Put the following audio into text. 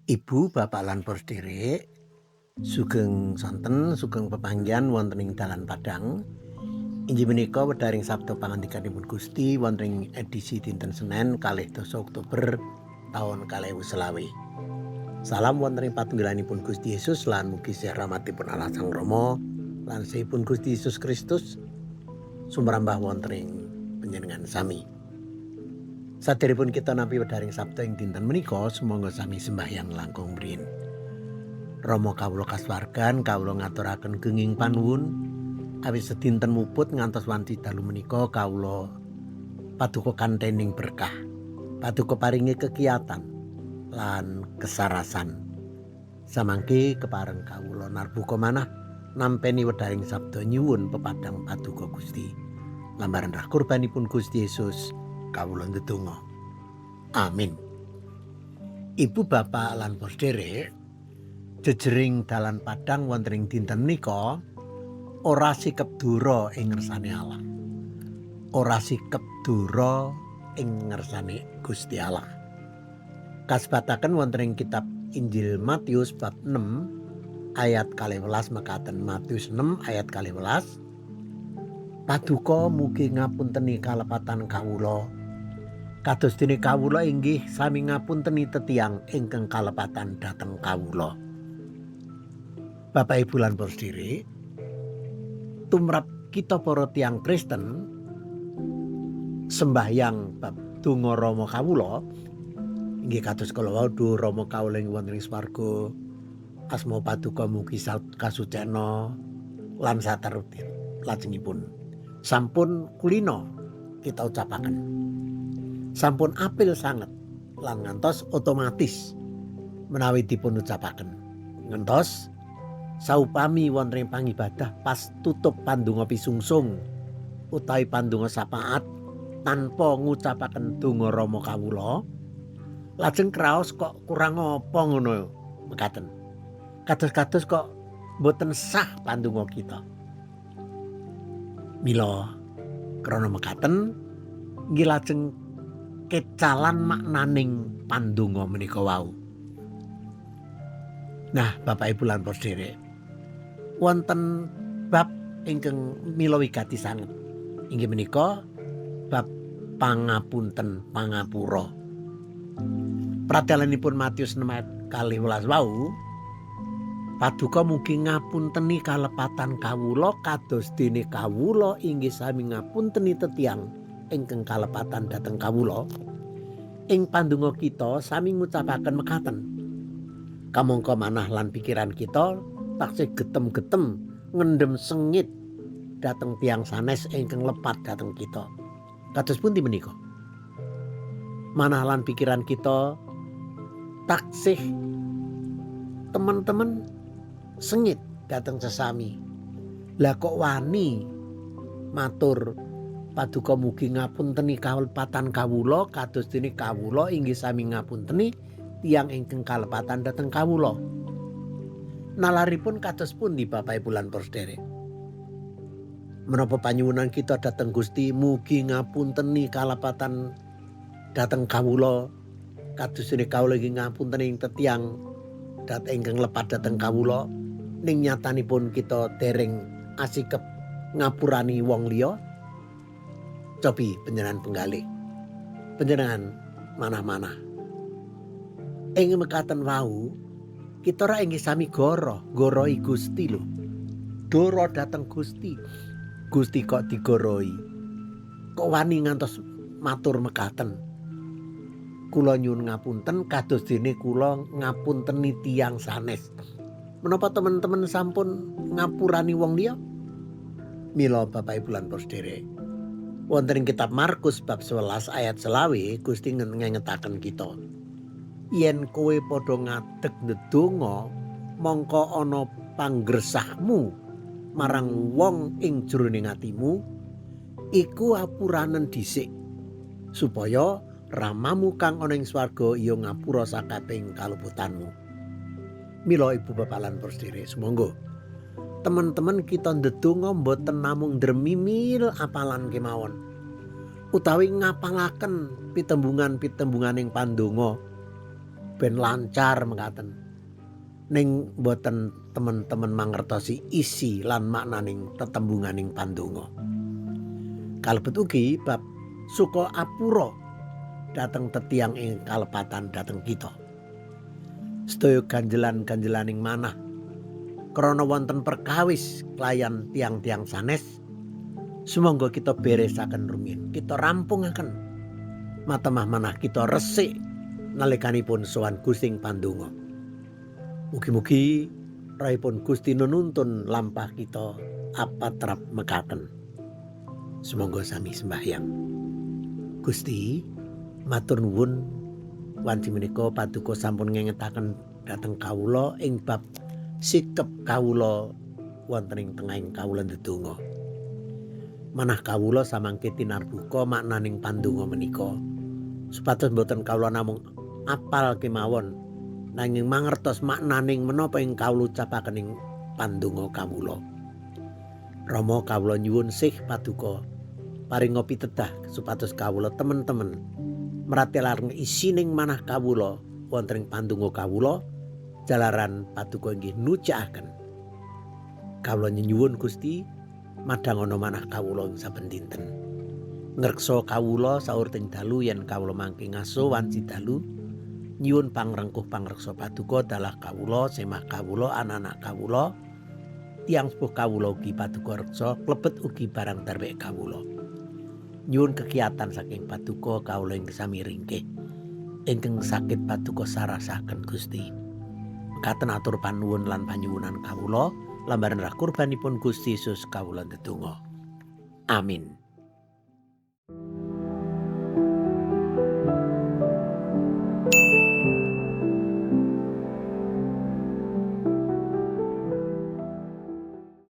Ibu, bapak lan para sedherek, sugeng sonten, sugeng pepanggihan wonten ing dalan Padang. Inggih menika wedharing sabda pangandikanipun Gusti wonten ing edisi dinten Senen 2 Oktober taun 2025. Salam wonten ing patunggilanipun Gusti Yesus lan mugi sih rahmatipun Allah Sang Rama lan sihipun Gusti Yesus Kristus sumrambah wonten ing panjenengan sami. Saderepun kita nampi wedharing sabda ing dinten menika, sumangga sami sembahyang langkung mriyin. Rama kawula kasuwargan kawula ngaturaken genging panuwun awit sedinten muput ngantos wanci dalu menika kawula paduka kanthening berkah, paduka paringi kekiyatan lan kesarasan. Samangke kepareng kawula narbuka manah nampeni wedharing sabda nyuwun pepadang paduka Gusti. Lambaran rah kurbanipun Gusti Yesus kawula ndedonga. Amin. Ibu, bapak lan para sedherek, jejering dalan Padang wonten ing dinten menika ora sikep dura ing ngersane Allah. Ora sikep dura ing ngersane Gusti Allah. Kasebataken wonten ing kitab Injil Matius bab 6 ayat 12 mekaten. Matius 6 ayat 12. Paduka mugi ngapunteni kalepatan kawula kados dene kawula inggih sami ngapunteni tetiang ingkang kalepatan dhateng kawula. Bapak Ibu lan para sedherek, tumrap kita para tiyang Kristen sembahyang bab donga Rama kawula inggih kados kala wau Duh Rama kawula ing wonten ing swarga, asma paduka mugi kasucena lan saterusipun. Lajengipun sampun kulina kita ucapaken. Sampun apil sanget lan ngantos otomatis menawi dipun ucapaken. Ngantos saupami wonten ing pangibadah pas tutup pandonga pisungsung utawi pandonga sapaat tanpa ngucapaken donga Rama kawula, lajeng kraos kok kurang apa ngono mekaten. Kados-kados kok mboten sah pandonga kita. Mila krana mekaten inggih lajeng kecalan maknaning pandonga menika wau. Nah, Bapak Ibu lan para sedherek, wonten bab ingkang mila wigati sanget. Inggih menika bab pangapunten pangapura. Pratelanipun Matius 6 ayat 12 wau, paduka mugi ngapunteni kalepatan kawula kados dene kawula inggih sami ngapunteni tetiang ingkang kalepatan dhateng kawula. Ing pandonga kita sami ngucapaken mekaten. Kamangka manah lan pikiran kita taksih getem-getem ngendhem sengit dhateng tiyang sanes ingkang lepat dhateng kita. Kados pundi menika? Manah lan pikiran kita taksih teman-teman sengit dhateng sesami. Lah kok wani matur paduka mugi ngapunteni kalepatan kawula kados dene kawula inggih sami ngapunteni tiyang ingkang kalepatan dhateng kawula. Nalaripun kados pundi Bapak Ibu lan para sedherek? Menapa panyuwunan kita dhateng Gusti mugi ngapunteni kalepatan dhateng kawula kados dene kawula inggih ngapunteni tetiang ingkang lepat dhateng kawula, ning nyatanipun kita dereng asikep ngapurani wong liya. Cobi panjenengan penggalih, panjenengan manah-manah. Ing mekaten wau kita ora inggih sami goroi Gusti lho. Doro dhateng Gusti. Gusti kok digoroi. Kok wani ngantos matur mekaten. Kula nyuwun ngapunten kados dene kula ngapunteni tiyang sanes. Menapa teman-teman sampun ngapurani wong liya? Mila Bapak Ibu lan para sedherek, wonten ing kitab Markus bab 11 ayat 20 Gusti ngengetaken kita. Yen kowe padha ngadeg ndedonga mongko ana panggresahmu marang wong ing jroning atimu, iku apuranen dhisik supaya Ramamu kang ana ing swarga ya ngapura sakabehing kaluputanmu. Mila Ibu bapak lan para sedherek, sumangga teman-teman kita ndedonga mboten namung dremimil apalan kemawon utawi ngapalaken pitembungan-pitembunganing pandonga ben lancar mekaten. Ning boten temen-temen mangertosi isi lan maknaning tetembunganing pandonga. Kalebet ugi bab suka apura dhateng tetiang ing kalepatan dhateng kita. Sedaya ganjelan-ganjelaning manah krana wonten perkawis klayan tiang-tiang sanes, sumangga kita beresaken rumiyin, kita rampungaken matemah manah kita resik nalikanipun sowan Gusti pandonga. Mugi-mugi rahipun Gusti nuntun lampah kita apatrap mekaten. Sumangga sami sembahyang. Gusti, matur nuwun wanci menika paduka sampun ngengetaken dhateng kawula ing bab sikep kawula wonten ing tengahing kawula ndedonga. Manah kawula samangke tinarbuka maknaning pandonga menika, supados boten kawula namung apal kemawon, nanging mangertos maknaning menapa ing kawula ucapaken ing pandonga kawula. Rama kawula nyuwun sih paduka paringa pitedah supados kawula temen-temen mratelaken isining manah kawula wonten ing pandonga kawula jalaran paduka inggih nujakaken. Kawula nyuwun Gusti madhangana manah kawula ing saben dinten. Ngreksa kawula saurting dalu yen kawula mangke ngaso wanci dalu. Nyuwun pangrengkuh pangreksa paduka dalah kawula, semah kawula, anak-anak kawula, tiyang sepuh kawula ugi paduka reksa, klebet ugi barang darwek kawula. Nyuwun kegiatan saking paduka kawula ing sami ringkih. Ingkang sakit paduka sarasaken Gusti. Mekaten atur panuwun lan panyuwunan kawula lambaran rah kurbanipun Gusti Yesus kawula ndedonga. Amin.